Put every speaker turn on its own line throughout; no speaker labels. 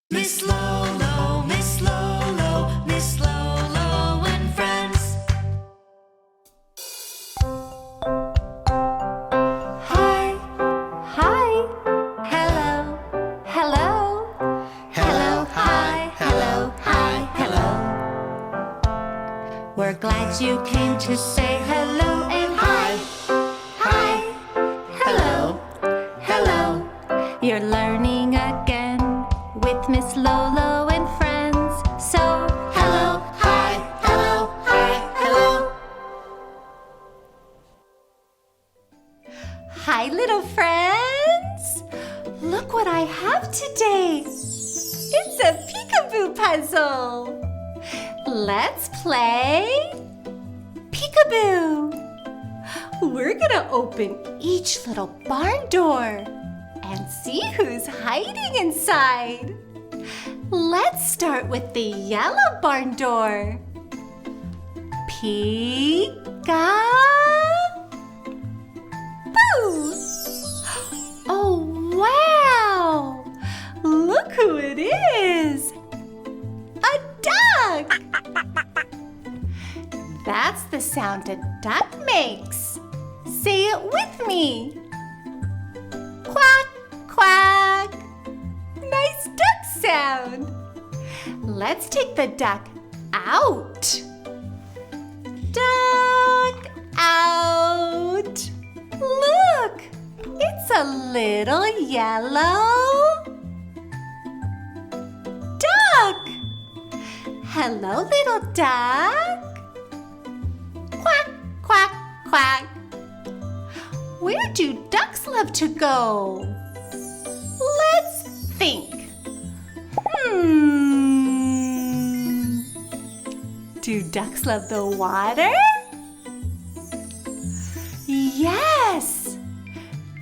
Miss Lolo, Miss Lolo, Miss Lolo and friends. Hi, hi, hello, hello, hello, hi, hello, hi, hello. We're glad you came to say hello and hi, hi, hello, hello. You're learning again with Miss Lolo and friends. So, hello, hi, hello, hi, hello. Hi, little friends. Look what I have today. It's a peekaboo puzzle. Let's play peekaboo. We're gonna open each little barn door and see who's hiding inside. Let's start with the yellow barn door. Peekaboo! Oh, wow! Look who it is! A duck! That's the sound a duck makes. Say it with me. Quack, quack. Nice duck sound. Let's take the duck out. Duck out. Look, it's a little yellow duck. Hello, little duck. Quack, quack, quack. Where do ducks love to go? Let's think. Do ducks love the water? Yes!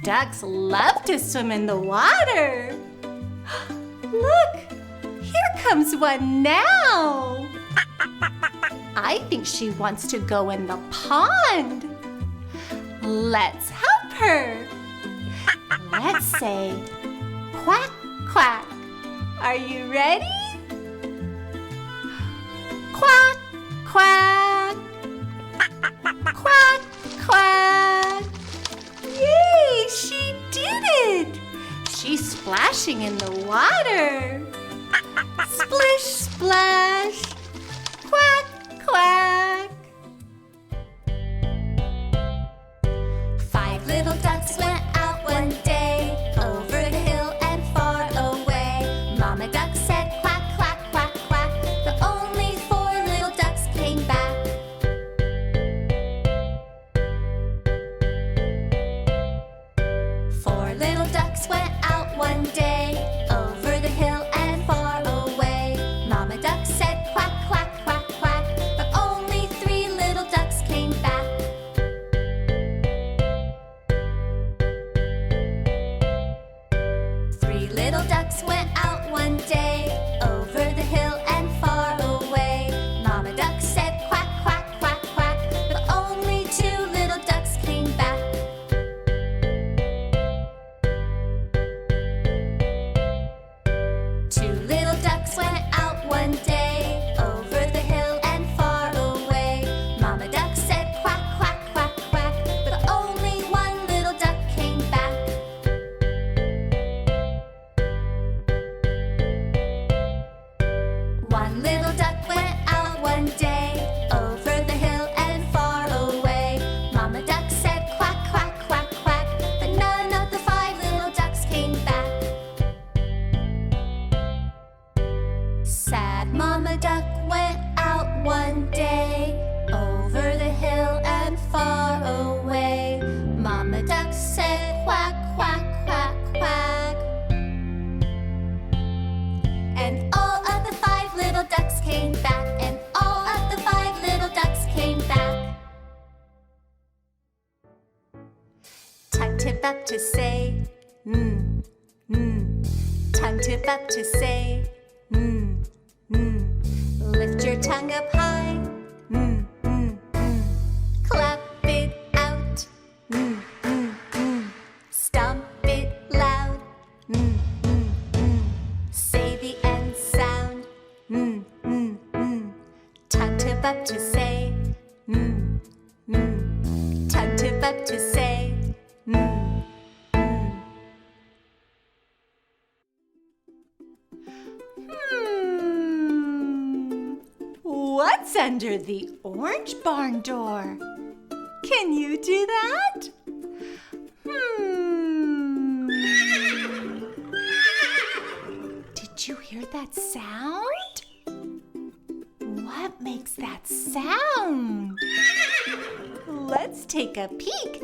Ducks love to swim in the water. Look, here comes one now. I think she wants to go in the pond. Let's help her. Let's say, quack, quack. Are you ready? Quack, quack. Quack, quack. Yay, she did it. She's splashing in the water. Splish, splash. Quack, quack. 5 little ducks went out one day, over the hill and far away. Mama duck said quack, quack, quack, quack, but only 4 little ducks came back. 4 little ducks went out one day, over the hill and far away. Mama duck said quack, quack, quack, quack, but only 3 little ducks came back. 3 little ducks went out one day, over the hill and far away. Mama duck said quack, quack, quack, quack, but only 2 little ducks came back. 2 little ducks went out one day, over the hill and far away. Mama duck said quack, quack, quack, quack, but only 1 little duck came back. 1 little duck went out one day, over the hill and far away. Mama duck said quack, quack, quack, quack, but none of the 5 little ducks came back. Sad Mama duck went out one day, over the hill and far away. Mama duck said quack, quack, quack, quack. And all of the 5 little ducks came back, and all of the 5 little ducks came back. Tongue tip up to say, Tongue tip up to say, Lift your tongue up high, Clap it out, Stomp it loud, Say the end. up to say, tongue tip up to say, What's under the orange barn door? Can you do that? Did you hear that sound? What makes that sound? Let's take a peek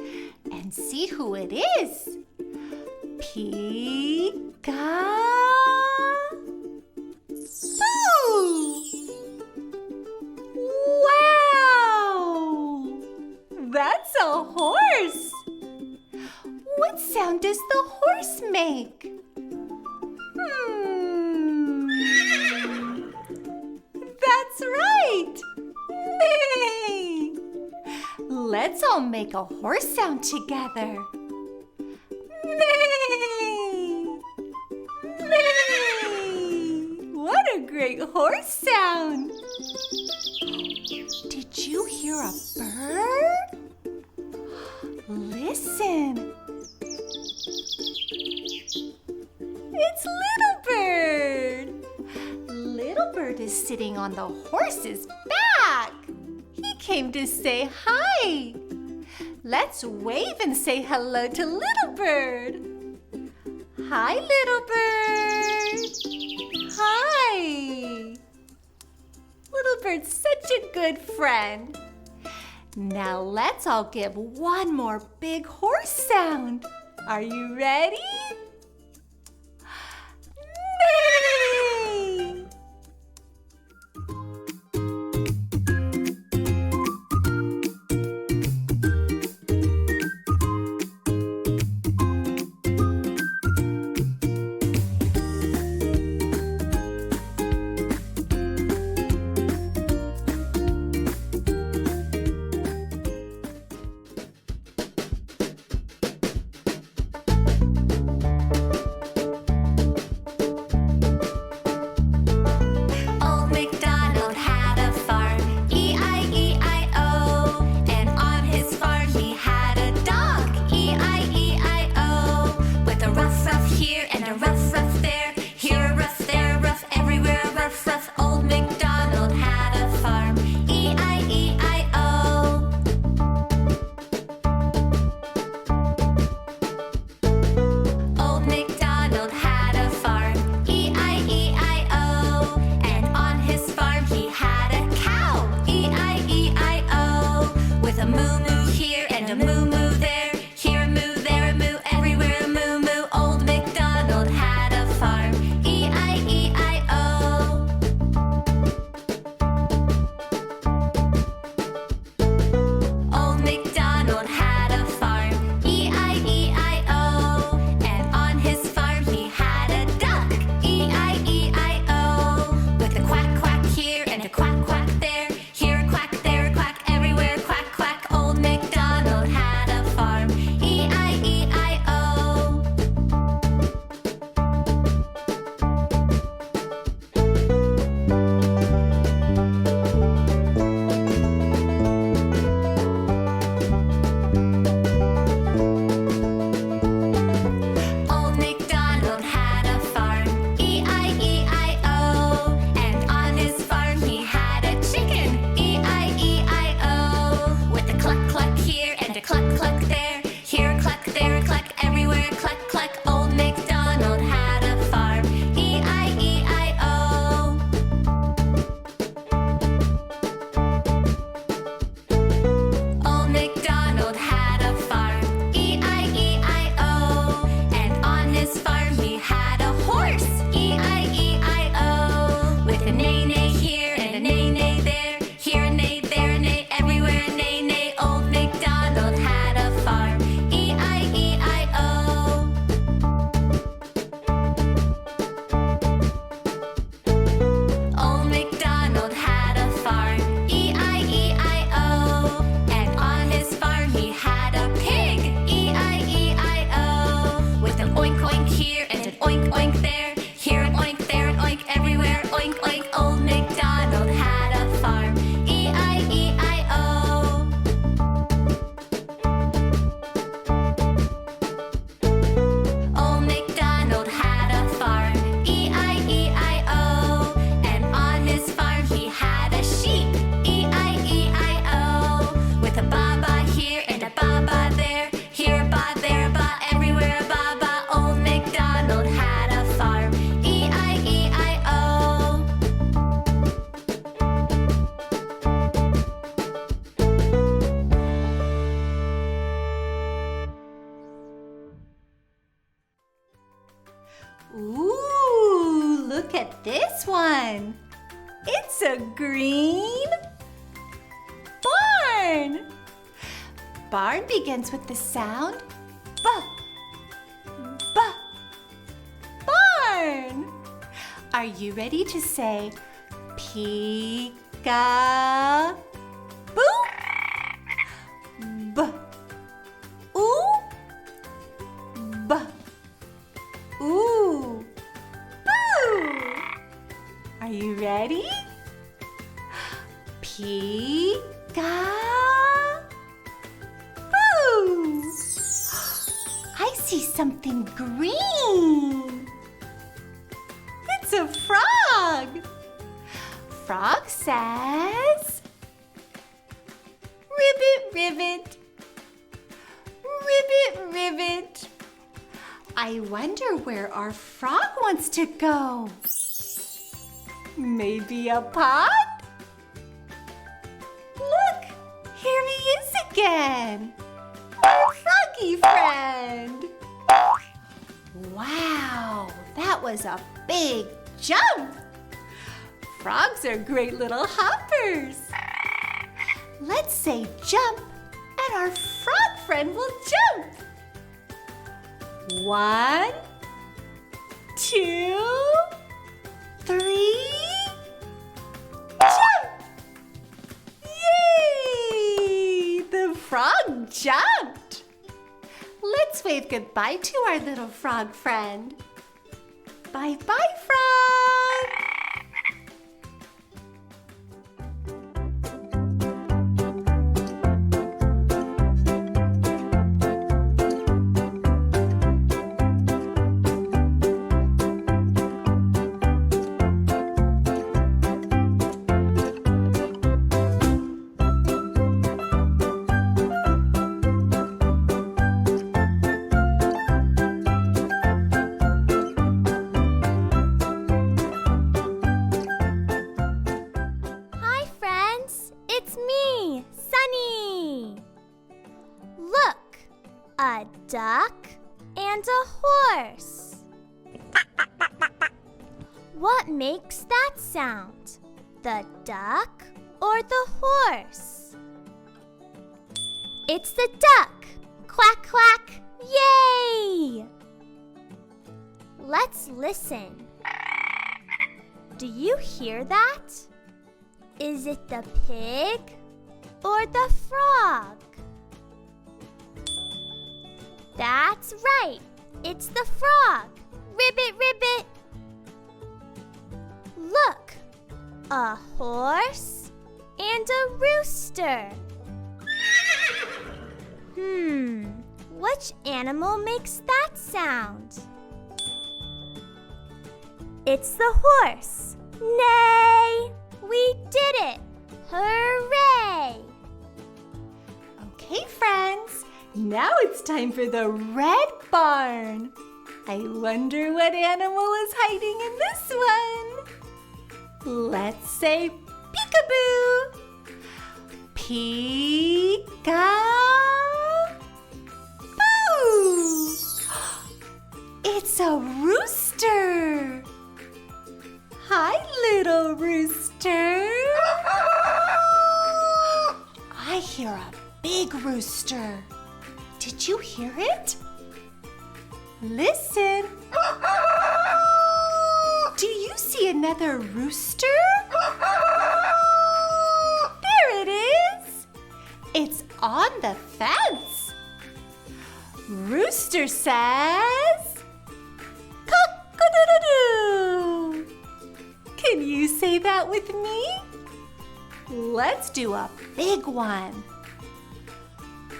and see who it is. Peekaboo! Wow! That's a horse! What sound does the horse make? That's right! Neigh! Let's all make a horse sound together. Neigh! Neigh! What a great horse sound! Did you hear a bird? Listen! It's Little Bird! Little Bird is sitting on the horse's back. He came to say hi. Let's wave and say hello to Little Bird. Hi, Little Bird. Hi. Little Bird's such a good friend. Now let's all give one more big horse sound. Are you ready? Neigh! look at this one. It's a green barn. Barn begins with the sound B. B. Barn. Are you ready to say Peekaboo? B. Ooh. B. Ooh. Boo. Are you ready? Peekaboo. I see something green. It's a frog. Frog says, ribbit, ribbit, ribbit, ribbit. I wonder where our frog wants to go. Maybe a pot? Look, here he is again. Our froggy friend. Wow, that was a big jump. Frogs are great little hoppers. Let's say jump, and our frog friend will jump. 1, 2, 3, jump! Yay! The frog jumped. Let's wave goodbye to our little frog friend. Bye-bye, frog!
A duck and a horse. What makes that sound? The duck or the horse? It's the duck. Quack, quack, yay! Let's listen. Do you hear that? Is it the pig or the frog? That's right, it's the frog. Ribbit, ribbit. Look, a horse and a rooster. Which animal makes that sound? It's the horse. Neigh! We did it! Hooray!
Okay, friends. Now it's time for the red barn. I wonder what animal is hiding in this one. Let's say peekaboo. Peekaboo. It's a rooster. Hi, little rooster. I hear a big rooster. Did you hear it? Listen. Do you see another rooster? There it is. It's on the fence. Rooster says, cock-a-doodle-doo. Can you say that with me? Let's do a big one.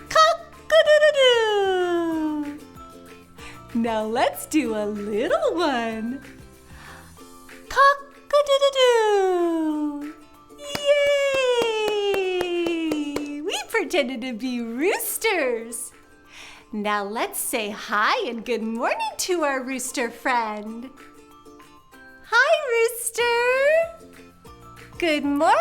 Cock-a-doodle-doo. Now let's do a little one. Cock-a-doodle-doo. Yay! We pretended to be roosters. Now let's say hi and good morning to our rooster friend. Hi, rooster. Good morning.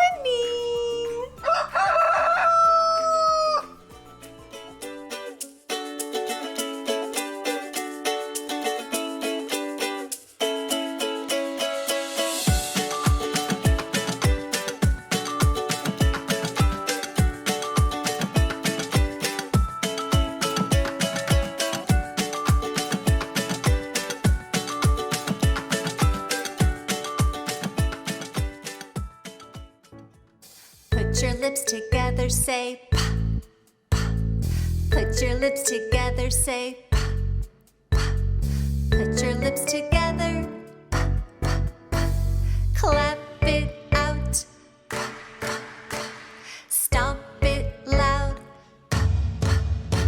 Put your lips together, say pa, pa. Put your lips together, say pa, pa. Put your lips together, pa, pa, pa. Clap it out, pa, pa, pa. Stomp it loud, pa, pa, pa.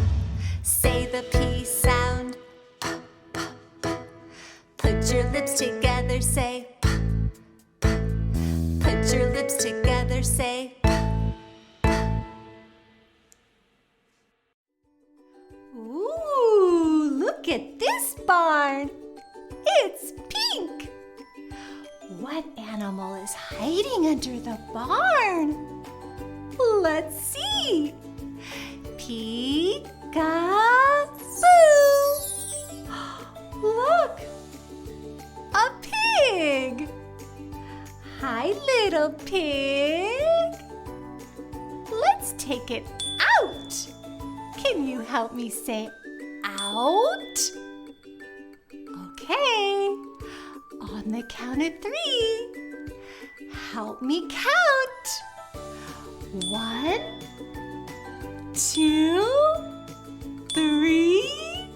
Say the P sound, pa, pa, pa. Put your lips together, say pa, pa. Put your lips together, say pa. Ooh, look at this barn. It's pink. What animal is hiding under the barn? Let's see. Peekaboo. Look, a pig. Hi, little pig. Let's take it out. Can you help me say out? Okay. On the count of 3, help me count. 1, 2, 3.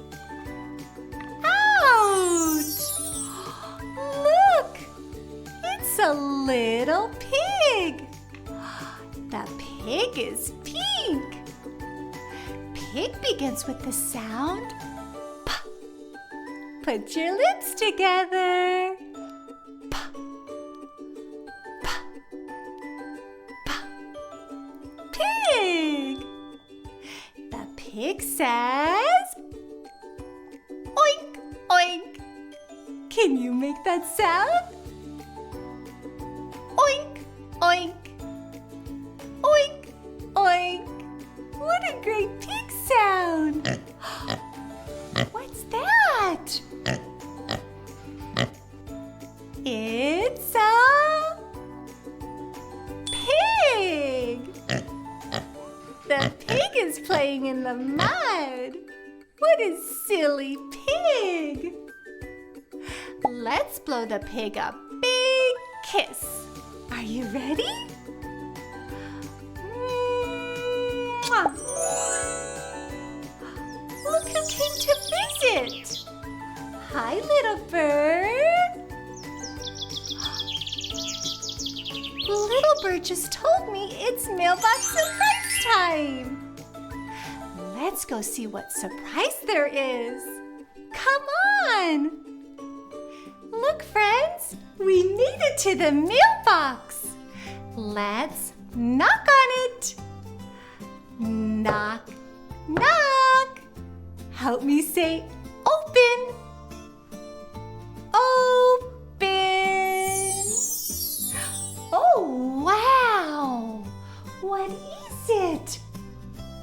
Out! Look, it's a little pig. The pig is pink. Pig begins with the sound P. Put your lips together. P. P. P. Pig. The pig says oink, oink. Can you make that sound? Oink, oink. Oink, oink. What a great pig sound! What's that? It's a pig! The pig is playing in the mud. What a silly pig! Let's blow the pig a big kiss. Are you ready? Look who came to visit! Hi, little bird! Little bird just told me it's Mailbox surprise time! Let's go see what surprise there is! Come on! Look, friends! We made it to the mailbox! Let's knock on it! Knock, knock. Help me say open. Open. Oh, wow. What is it?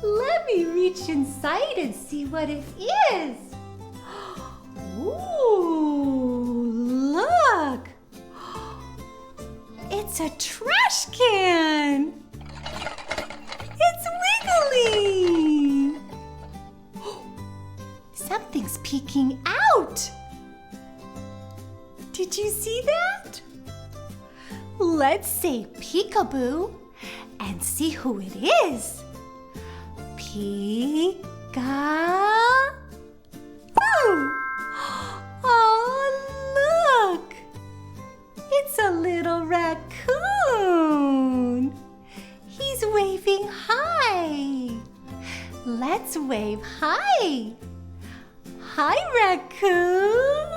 Let me reach inside and see what it is. Ooh, look. It's a trash can. It's wiggly! Something's peeking out! Did you see that? Let's say peekaboo and see who it is. Peekaboo! Oh, look! It's a little raccoon! He's waving hi. Let's wave hi. Hi, raccoon.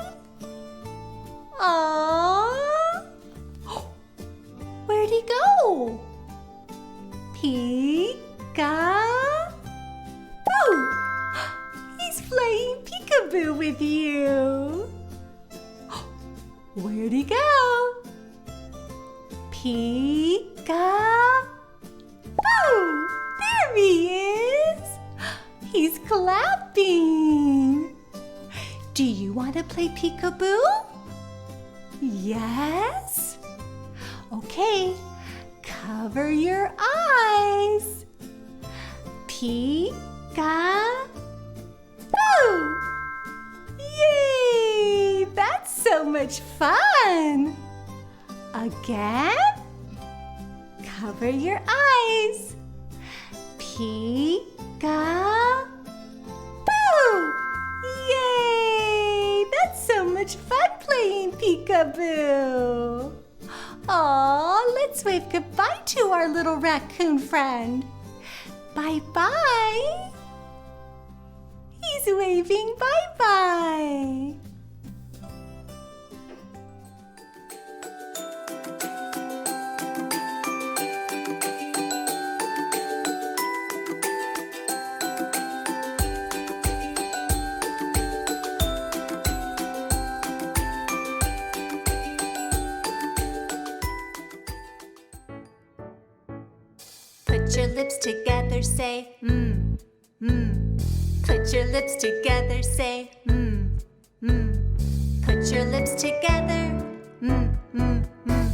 Aww. Where'd he go? Peekaboo. He's playing peekaboo with you. Where'd he go? Peekaboo. There he is! He's clapping! Do you want to play peekaboo? Yes? Okay, cover your eyes. Peekaboo! Yay! That's so much fun! Again? Cover your eyes. eyes. Peekaboo! Yay! That's so much fun playing peekaboo. Aw, let's wave goodbye to our little raccoon friend. Bye-bye. He's waving bye-bye. Put your lips together, say mmm, mmm. Put your lips together, say mmm, mmm. Put your lips together, mmm, mmm, mmm.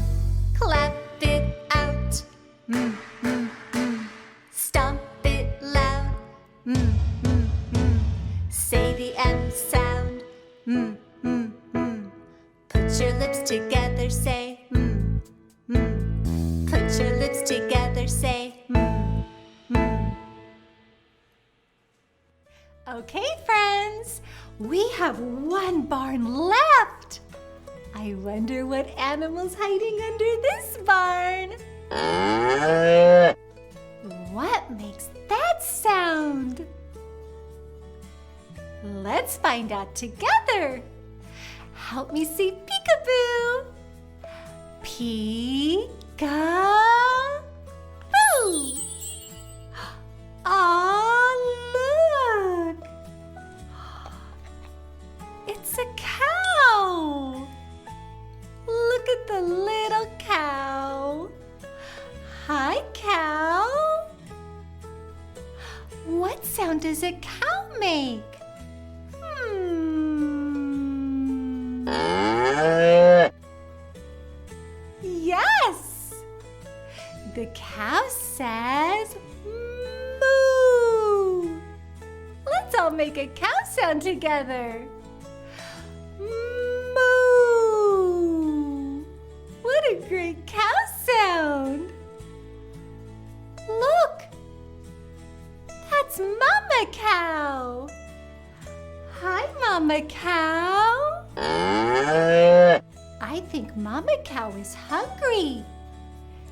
Clap it out, mmm, mmm, mmm. Stomp it loud, mmm, mmm, mmm. Say the M sound, mmm, mmm, mmm. Put your lips together, say mmm, mmm. Put your lips together, say mmm, mmm. Okay, friends, we have one barn left. I wonder what animal's hiding under this barn. What makes that sound? Let's find out together. Help me see peekaboo. Peekaboo! Aw, look! It's a cow! Look at the little cow. Hi, cow. What sound does a cow make? Yes! The cow says moo. Let's all make a cow sound together. Moo. What a great cow sound. Look. That's Mama Cow. Hi, Mama Cow. I think Mama Cow is hungry.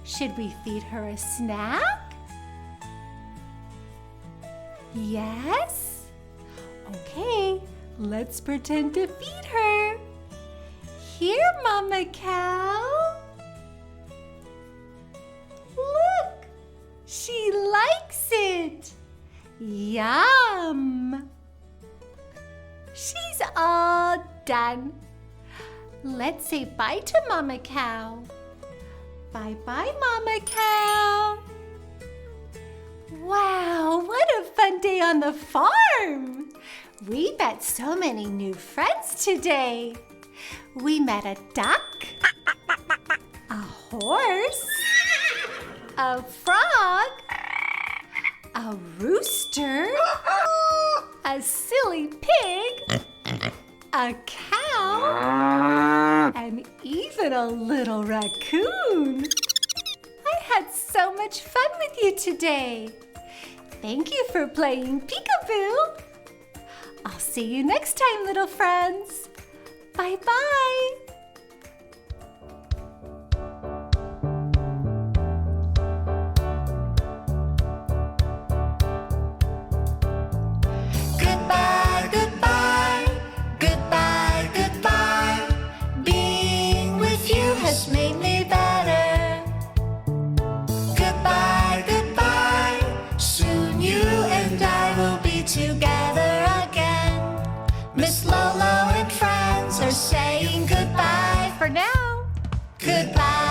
Should we feed her a snack? Yes? Okay, let's pretend to feed her. Here, Mama Cow. Look, she likes it. Yum. She's all done. Let's say bye to Mama Cow. Bye-bye, Mama Cow. Wow, what a fun day on the farm. We met so many new friends today. We met a duck, a horse, a frog, a rooster, a silly pig, a cow, and even a little raccoon. I had so much fun with you today. Thank you for playing peekaboo. I'll see you next time, little friends. Bye-bye. Goodbye, goodbye, goodbye, goodbye. Being with you has made me better. Goodbye, goodbye. Soon you and I will be together again. Miss Lolo and friends are saying goodbye for now. Goodbye.